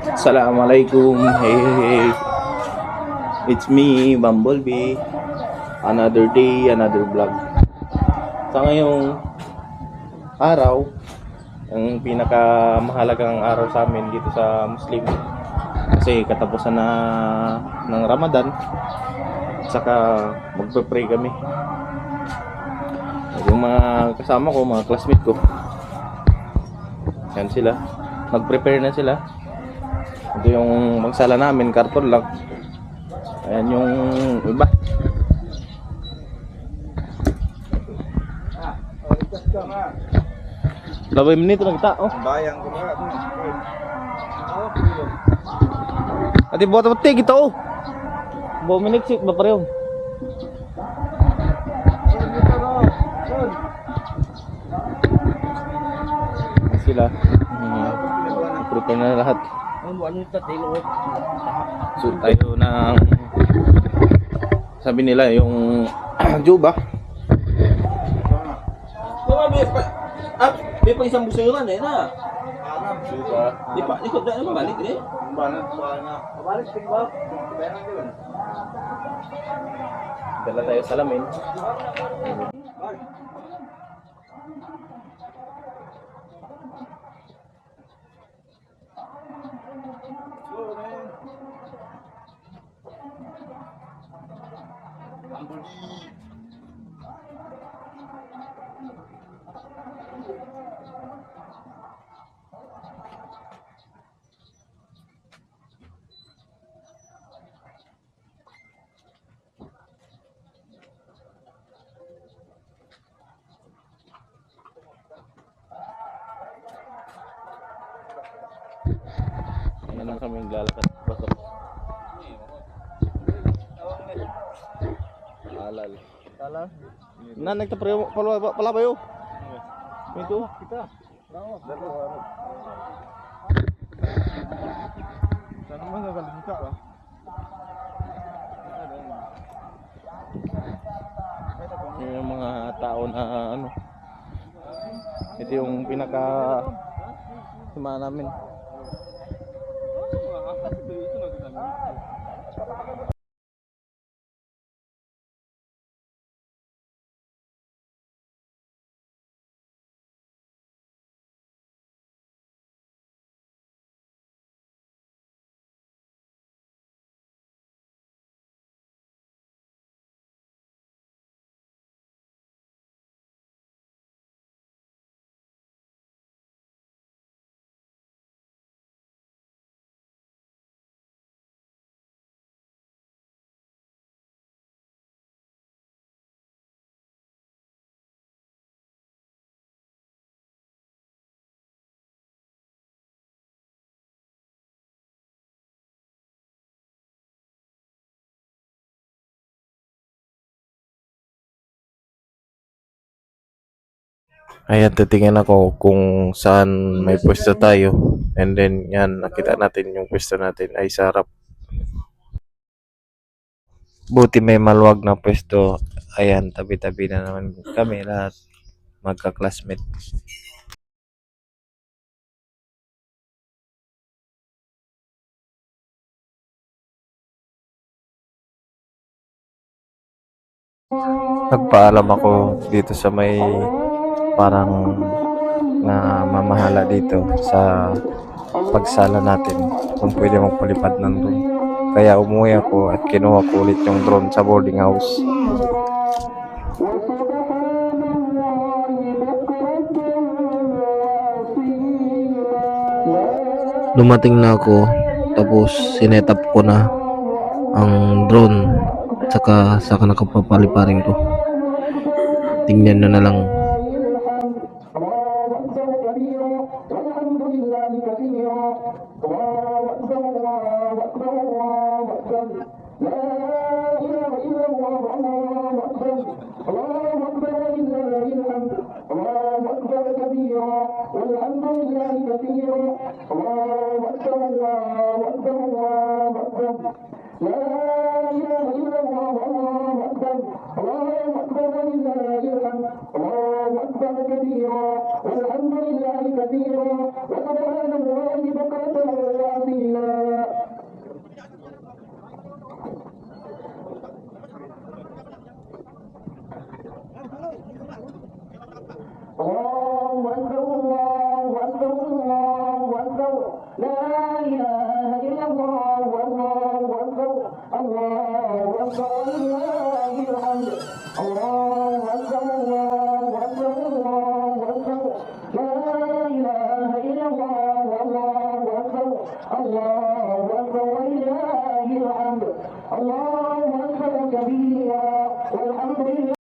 Assalamualaikum. Hey, hey, hey. It's me, Bumblebee. Another day, another vlog. Sa ngayong araw, ang pinakamahalagang araw sa amin dito sa Muslim. Kasi katapusan na ng Ramadan. Saka magpe-pray kami. Yung mga kasama ko, mga classmate ko. Yan sila. Mag-prepare na sila. Ito yung magsala namin, karton lang. Ayan yung iba. Labay minito na kita, oh. Bayang ko na. Ati buat apa kita, oh. Bawa minik sih, bapak Reong. Sila. Prepare na lahat. So tayo ng sabi nila yung juba. May pa isang busayoran eh na. Juba. Di pa, ikot na mabalik eh. Balik tinggal. Dala tayo salamin. Ano lang kami naglalakad pasok. Alal. Salah. Na nagtaprayo pala ba yo? Ito Kita. Sana mah enggak buka lah. yung mga tao na ano. Ito yung pinaka sima namin. Ayan, titingin ako kung saan may pwesto tayo. And then, yan, nakita natin yung pwesto natin ay sarap. Buti may maluwag na pwesto. Ayan, tabi-tabi na naman kami lahat. Magka-classmate. Nagpaalam ako dito sa may parang na mamahala dito sa pagsala natin kung pwede magpalipad ng drone. Kaya umuwi ako at kinuha ko ulit yung drone sa boarding house. Dumating na ako tapos sinetap ko na ang drone at saka nakapapaliparin ko. Tingnan nyo na lang. والحمد لله كثيرا وسبحان الله بكرة وأصيلا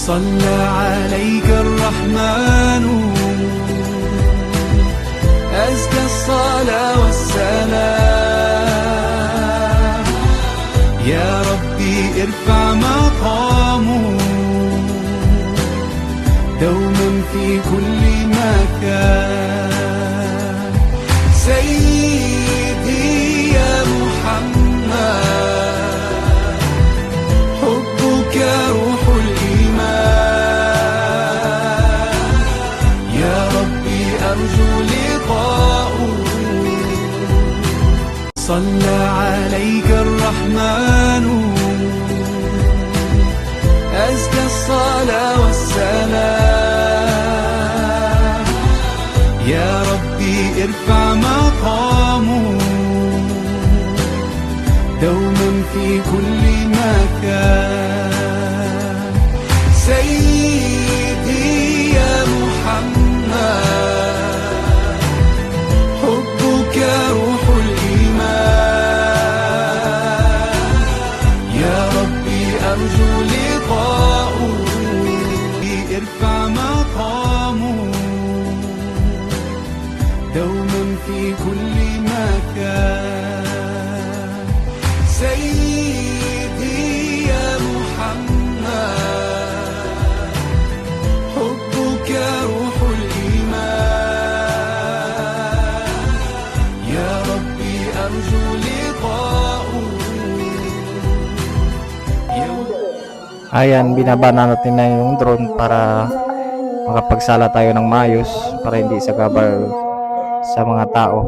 صلى عليك الرحمن أزكى الصلاة والسلام يا ربي ارفع مقامه دوما في كل مكان سيدي يا محمد حبك روح الإيمان يا ربي أرجو لقاؤه صلى عليك الرحمن أزكى الصلاة والسلام يا ربي ارفع مقامه دوما في كل مكان سيدي يا محمد حبك روح الإيمان يا ربي أرجو لقاؤه ارفع مقامه دوما في كل مكان سيدي يا محمد حبك روح الإيمان يا ربي أرجو لقاؤه Ayan, binaba na natin na yung drone para makapagsala tayo ng maayos para hindi sagabal sa mga tao.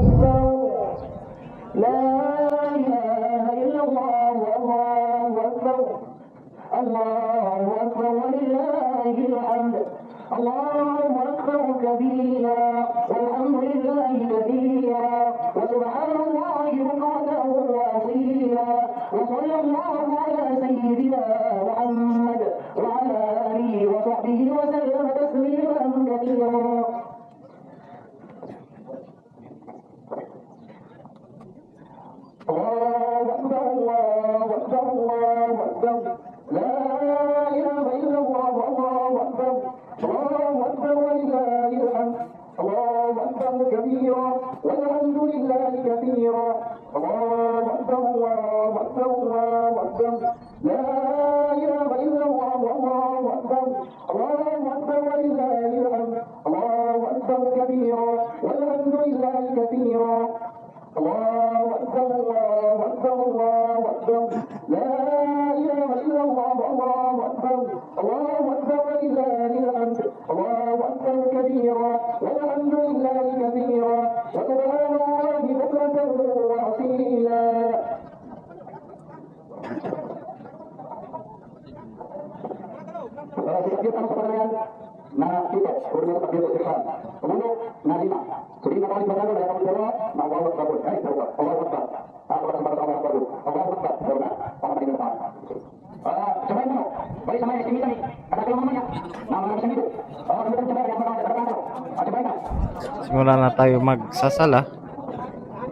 Simula na tayo magsasala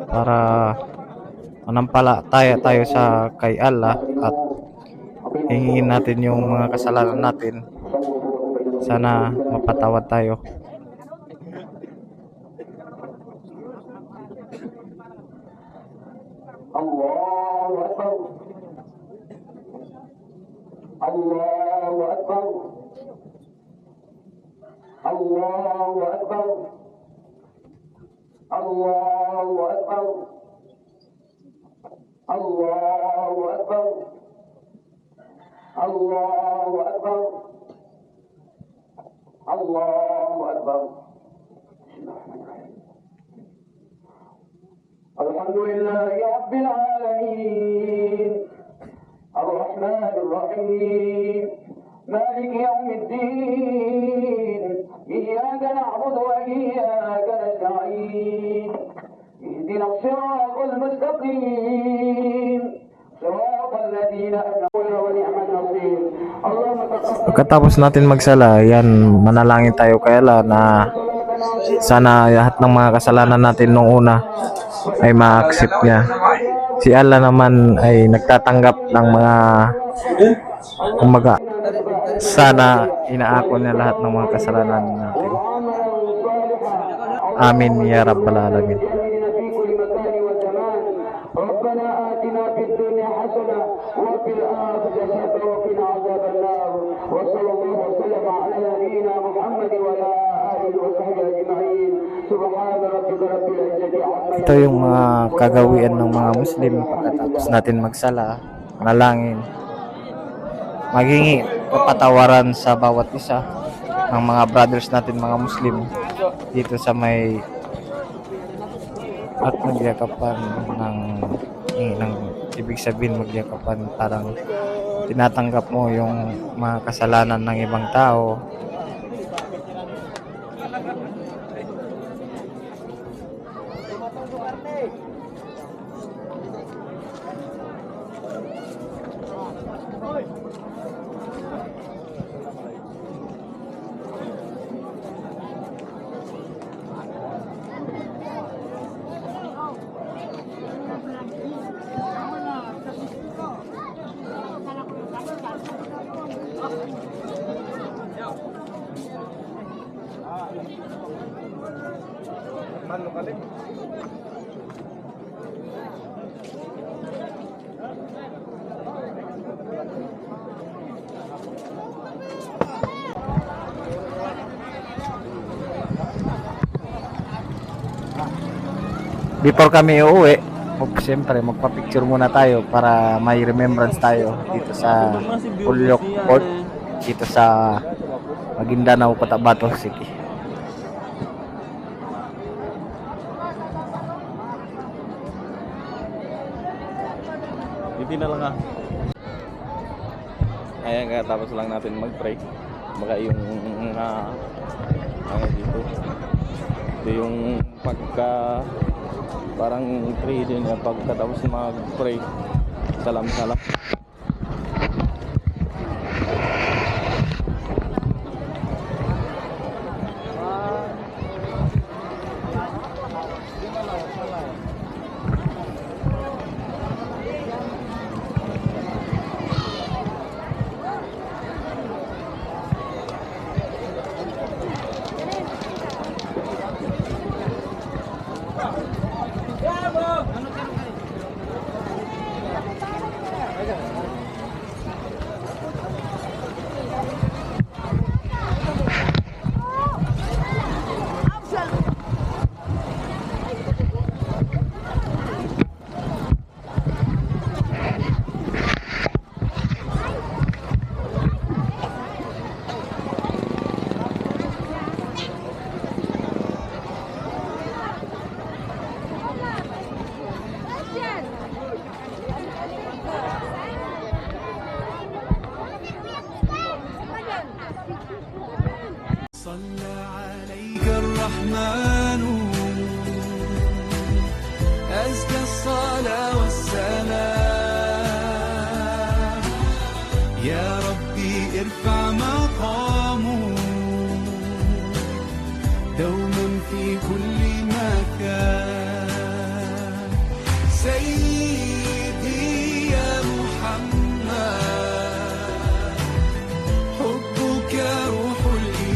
para manampalataya tayo sa kay Allah at hingin natin yung mga kasalanan natin. Sana mapatawad tayo. Allahu Akbar. Allahu Akbar. Allahu Akbar. Allahu Akbar. Allahu Akbar. Allahu Akbar. Allahu Akbar. الحمد لله رب العالمين الرحمن الرحيم مالك يوم الدين إياك نعبد وإياك نستعين اهدنا الصراط المستقيم صراط الذين أنعمت عليهم ونعم النصير اللهم تقبل Pagkatapos natin magsala, yan, manalangin tayo kay Allah na sana lahat ng mga kasalanan natin nung una ay ma-accept niya. Si Allah naman ay nagtatanggap ng mga, kumbaga, sana inaako niya lahat ng mga kasalanan natin. Amin ya Rabbal Alamin. في كل مكان وزمان ربنا آتنا في الدنيا حسنة وفي الآخرة حسنة وقنا عذاب النار وصلى الله وسلم على نبينا محمد وعلى آله وصحبه أجمعين سبحان ربك رب العزة عما Ito yung mga kagawian ng mga Muslim pagkatapos natin magsala, manalangin, maghingi kapatawaran sa bawat isa ng mga brothers natin mga Muslim dito sa may at magyakapan ng ibig sabihin magyakapan parang tinatanggap mo yung mga kasalanan ng ibang tao. Before kami uuwi, siyempre magpa-picture muna tayo para may remembrance tayo dito sa Pulyok Port, dito sa Maguindanao, Cotabato City. Hindi na lang ah. Ayan nga, tapos lang natin mag-pray. Baka yung dito. Ito yung pagka parang pray din na pagkatapos mag-pray. Salam-salam. صلى عليك الرحمن أزكى الصلاة والسلام يا ربي ارفع مقامه دوما في كل مكان سيدي يا محمد حبك روح الإيمان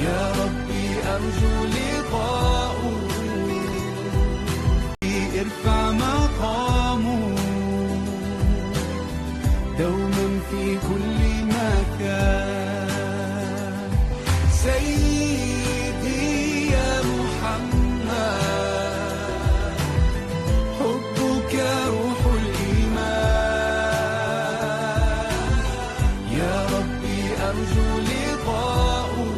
يا ربي أرجو لقاؤه ارفع مقامه دوما في كل مكان سيدي يا محمد حبك روح الإيمان يا ربي أرجو لقاؤه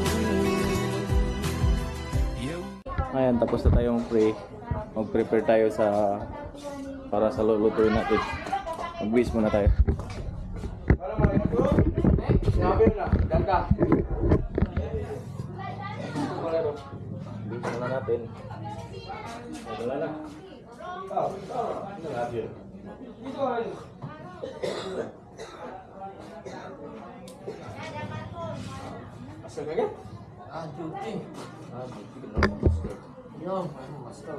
Ayan, tapos na tayong pray. Mag-prepare tayo para sa lulutuin natin. Mag-wish muna tayo. Bilisan na natin. Wala na. Asa ka gan? Duty ka na master. Master.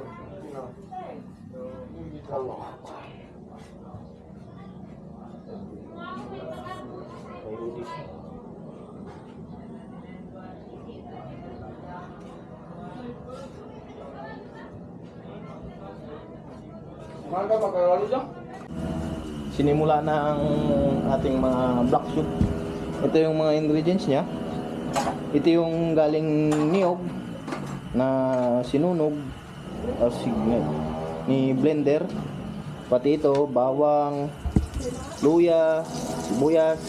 Sinimula na ang ating mga black soup. Ito yung mga ingredients niya. Ito yung galing niyog na sinunog ni blender. Pati ito, bawang, luya, sibuyas.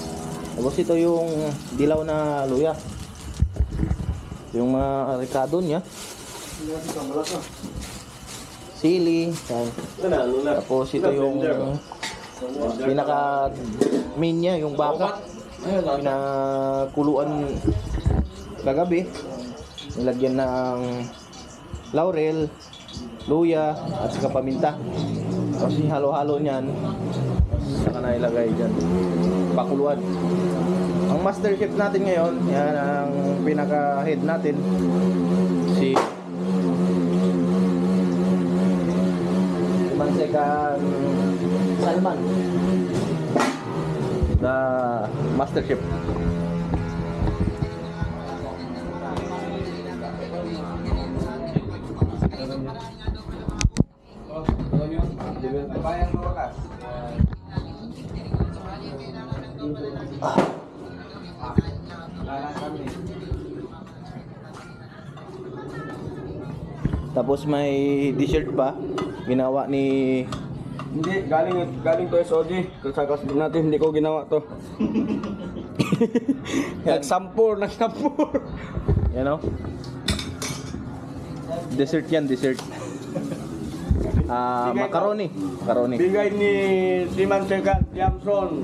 Tapos ito yung dilaw na luya. Yung mga ricado niya. Sili. Yan. Tapos ito yung pinaka main niya, yung baka. Pinakuluan kagabi. Nilagyan ng laurel, luya, at saka paminta. Tapos halo-halo niyan. Saka na ilagay dyan. Pakuluan. Ang master chef natin ngayon, yan ang pinaka-head natin. Si Mansekan Salman, the master chef. Tapos may dessert pa ginawa ni Hindi, galing to SOG. Sa classroom natin, hindi ko ginawa to. Nagsampur. you know, dessert yan, dessert. Macaroni. Bigay ni Siman Segan Yamson.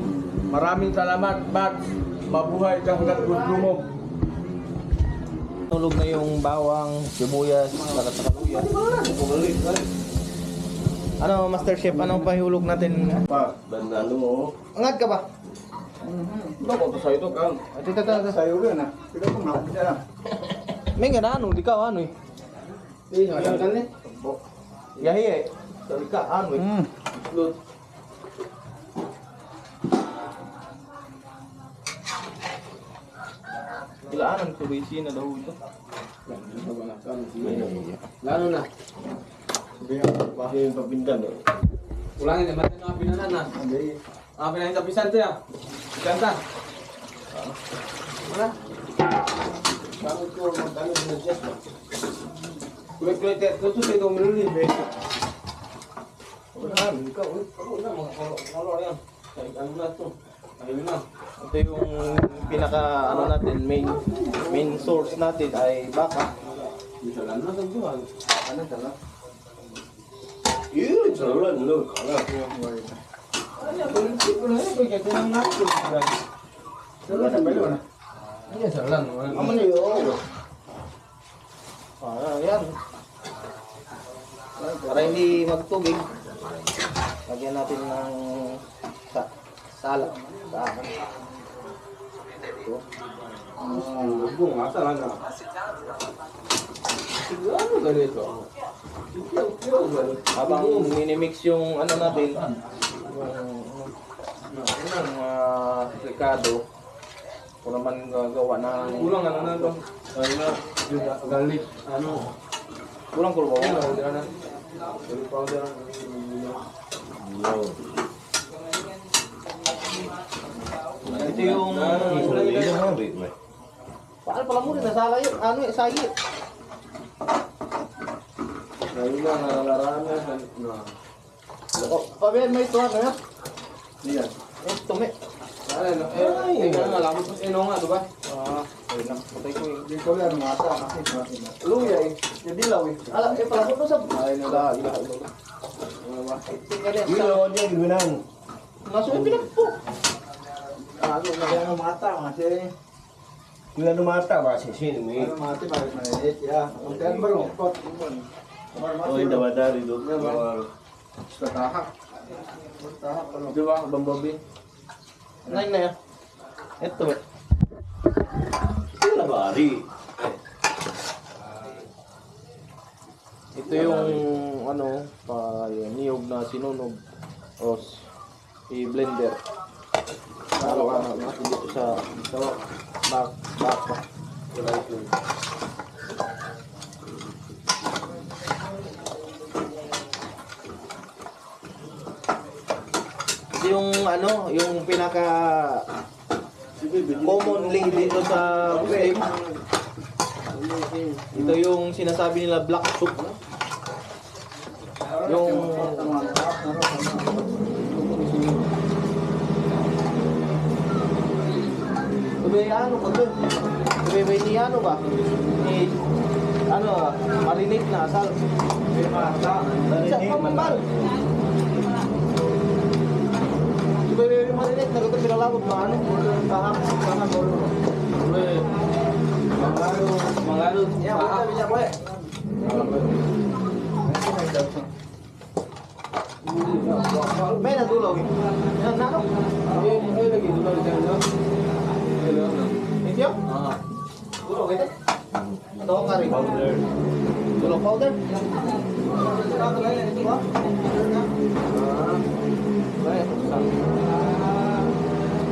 Maraming salamat, Bats. Mabuhay ka hanggang gusto mo. Tulog na yung bawang, sibuyas, saka luya. Ano, Master Chef, anong pahihulog natin? Bandalo mo. Angat ka ba? Ano ko sa ito, Kang? Tita. Sayo ka na. Kita ko makapita na. May nga na ano, di ka ano eh. Hindi, nakakan eh. Yahi eh. Di ka ano eh. Lut. Ilaan ang kubisi na daw ito. Lalo na. Bakit yung papindan eh? Ulangin naman yung mga pinanan na. Mga pinanan sa pisan siya. Pisan ta. Wala. Bakit ko magkano sinadjust ba? Kulit-kulit ito sa itong minulib eh. Wala, ikaw. Wala, mga kolor yan. Ano na ito? Ayun na. Ito yung pinaka ano natin, main source natin ay baka. Bisa lang na sa buwan. Ano tala? Yun, saluran lo. Kala. Ano, kulit ko na ito. Kaya tinang natin. Saluran na ba yun? Iya, saluran. Ano na yun? Yan. Para hindi magtubig, lagyan natin ng sala. Ito. Bung, asa lang na. Siguro ganito. Habang minimix yung ano natin, yung ricado, kung naman gagawa ng Kulang ano na to? Ano na? Garlic. Ano? kulang kulo ba? Powder na. Powder na. Ito yung paano pala mo rin nasala yun? Ano eh, sagi? Ngayon na, nalalaraan na. Pabihan mo ito ano yan? Diyan. Tumi. Ano? Eh, kaya nga, lamot mo sa ino nga, diba? Ayun lang, patay ko eh. Dito lang, mata. Luya eh, yung dilaw eh. Ala, pala mo sa... Ay, nala. Ilaw niya, ginang. Nasa yung pinagpo. Ano, kaya nga mata, kasi... Bila lumata ba si Sini? Mati bakit maliit? Ya, ang tiyan ba yung pot? Oh, hindi ba dari doon? Sa tahak. Di ba? Bambabi. Nain na yan. Ito eh. Sila ba ari? Ito yung ano, niyog na sinunog o i-blender. Araw-araw natin dito sa back pa. Ito yung ano, yung pinaka commonly dito sa Muslim. Ito yung sinasabi nila black soup. Yung ano ba ito? May ni ano ba? Ni ano, marinate na asal. Sa pambal. May marinate na ito pinalabot na ano? Kahap bolo. Mangalo. Ya, bisa ko eh. May nadulaw eh. Yan, nano? Ay, lagi dulaw dyan. Ito? Dulaw ito? Ito ang kari. Powder. Dulaw powder?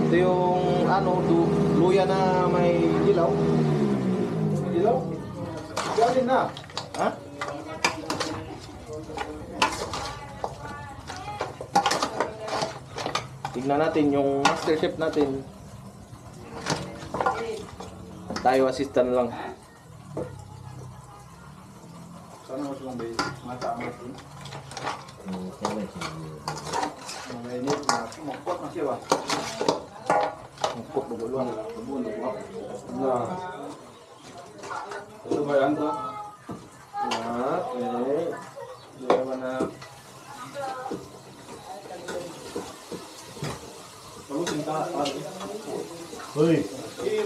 Ito yung ano, luya na may dilaw. Dilaw? Galing na. Ha? Tignan natin yung master chef natin. Tayo assistant lang. Sana mas lang ba mata natin? Mainit na. Mukpot na siya ba? Mukpot na gulong. Ito ba yan to? Okay. Hindi naman na. Hoi,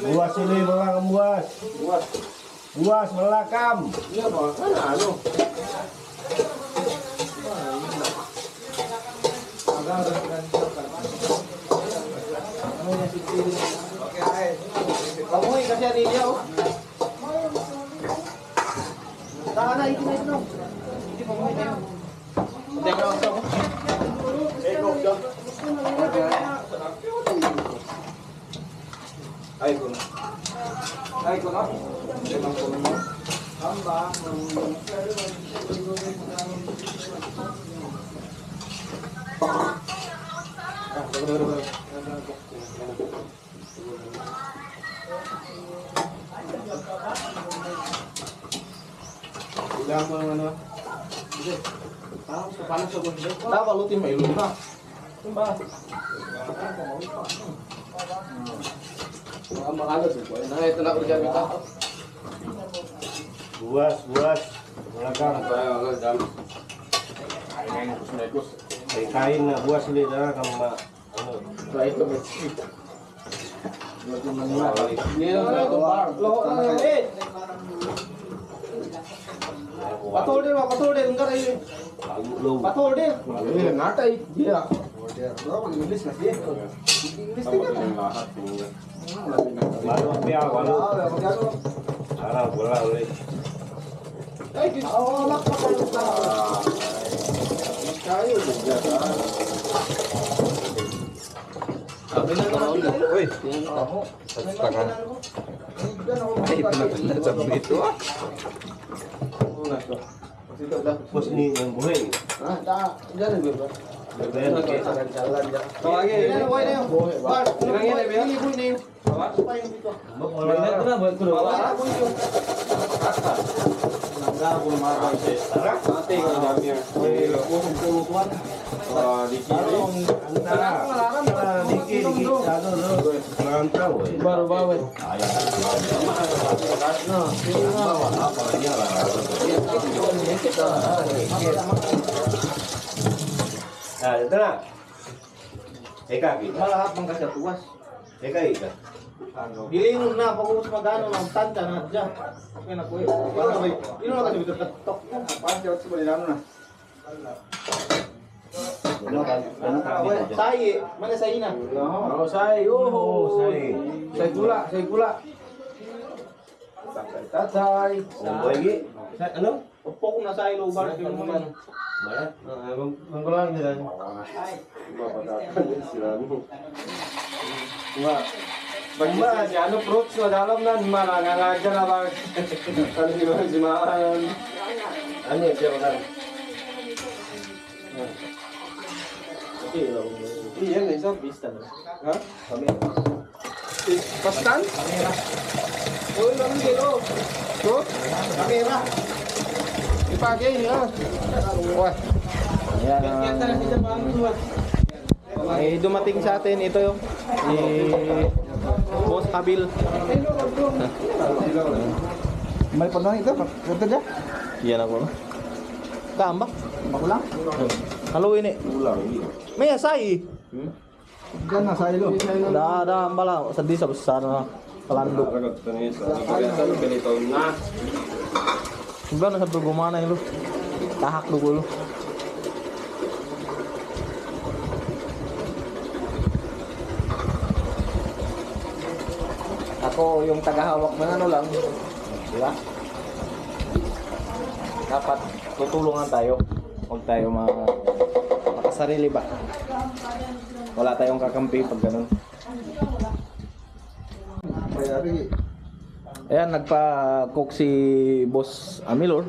buas ini melakam buas. Buas melakam. Iya ba? Ano? Kamuy kasi ani dia oh. Tahan na ito. Hindi pa mo tayo. Teka ako. Ay ko na. Lemang ko mo. Hamba. Ilang mo ano? Paano sa kundi? Dapat lutin may luna. Tumba. Makalat ko. Na ito na ko diyan kita. Buas melakam. Kain na buas ini dah kamu ano. Try to make it. Lutin man na. Niya na ito bar. Loho na eh. Patol din enggak ini. Patol din. Eh, natai dia. Berapa English na siya? English din kan. Walau dia walau. Ara bola oleh. Ay, anak pa kayo juga kan. Sabi na naman. Uy, Taka. Ay, pinaganda sa ito ah. Bos ini yang boleh. Ah, tak. Jangan gitu. Berbeda kayak Jalan-jalan ya. Tawagin. Ini boy na yun. Bar, ilangin na yun. Ini boy na yun. Pa yung dito. Berbeda na buat kulo. Wala boy yun. Nangga ko marang sa tara. Ate ko na niya. Oy, kusog tulutuan. Diki. Antara dikit satu lo merantau. Baru bawa. Nah, itu lah. Eka gitu. Malah mengkasih tuas. Gilingon na, pag-ubos magano, magtanta na dyan. Okay na po eh. Yun na kasi ito katok mo. Sayi, mana sayi na? Oh, say. Oh, say. Say gula, say gula. Tatay. Say, ano? Upo ko na sayi lubar. Manggulang nila. Pagba, si ano fruits na dalam na, malangalaga na ba? Ano si mga simaan? Ano yun, siya ka Iya, nggak bisa. Pista na. Ha? Pastan? Kamera. Oh, naman dito. So, kamera. Ipagay niya. Wah. Ay dumating sa atin ito yung si Boss Kabil. May panahon ito, kata dia? Yan ako. Kambak. Ako lang? Halo ini. May asay. Diyan na, sa ilo. Ada ambala sedih sa sana pelanduk. Gimana sa gumana lu? Tahak dulu. Ako yung tagahawak ng ano lang, di ba? Dapat tutulungan tayo. Huwag tayo makasarili ba? Wala tayong kakampi pag ganun. Ayan, nagpa-cook si Boss Amilor.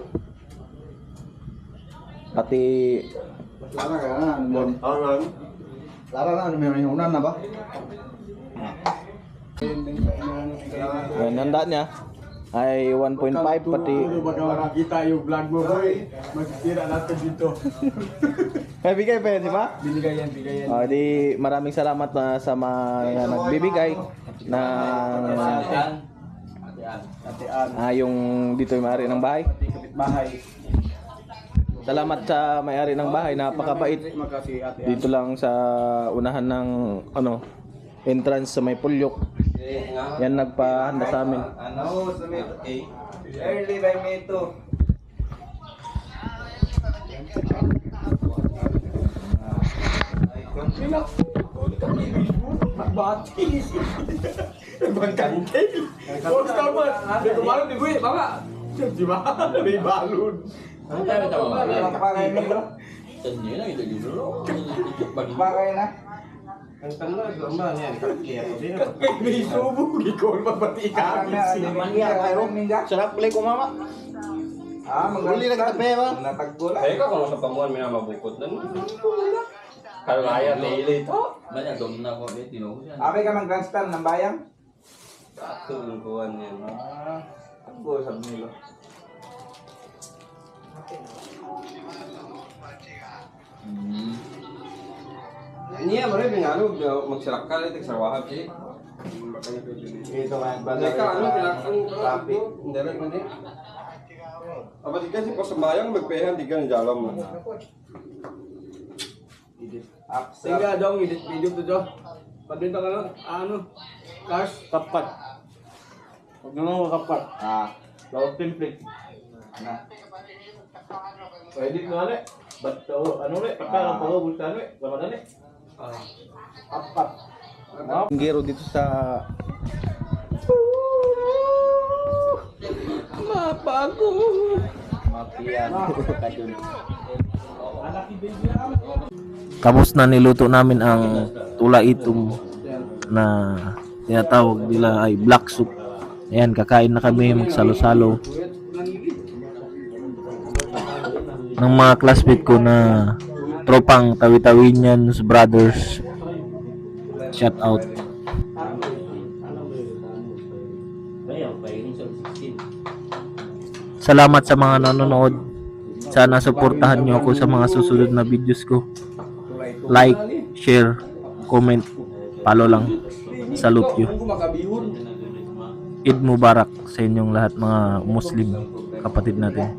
Pati Lara ka na. Lara na, may unan na ba? ayan, handa niya ay 1.5 pati. Baka makakita yung vlog mo, boy. Magtira natin dito. May bigay pa yan, di ba? Binigay yan, bigay yan. Di maraming salamat na sa mga nagbibigay ng yung dito yung may-ari ng bahay. Bahay. Salamat sa may-ari ng bahay, napakabait. Makasih ate. Dito lang sa unahan ng entrance sa may pulyok. Yan nagpahanda sa amin. Ano, sa may early by May 2. Batis. Ibang kantil. Kung tama, di ko balon di gue, baka. Di ba? May balon. Ano tayo tama? Pakay na. Ang tanda, gamba niya. May subo, gikol mabati ka. Sarap play ko mama. Uli na kita pe ba? Teka, kung sa pamuan may mabukot na. Kalaya, nili ito. Banyak dong na ko tino ko siya. Abe ka mag-grandstand ng bayang? Tulungan yan. Ako sa nilo. Niya, marami nga magsirakal ito sa wahab siya. Ito nga, teka, pinakang traffic. Hindi rin man eh. Apa di kasi pas sembayang magpehan di kan jalan mo. Sehingga dong edit video tuh Jo. Padito ka na ano? Cash Kapat. Huwag naman makapat. Lawag template. Pwede nga ulit. Ba't ano ulit? Pagka ang bulkan ulit. Ramadan ulit. Apat. Ang gero dito sa mapago. Tapos na niluto namin ang tula itom na tinatawag nila ay black soup. Ayan, kakain na kami, magsalo-salo ng mga classmate ko na tropang Tawi-Tawinians Brothers. Shout out. Salamat sa mga nanonood. Sana suportahan nyo ako sa mga susunod na videos ko. Like, share, comment, follow lang. Salute you. Eid Mubarak sa inyong lahat mga Muslim kapatid natin.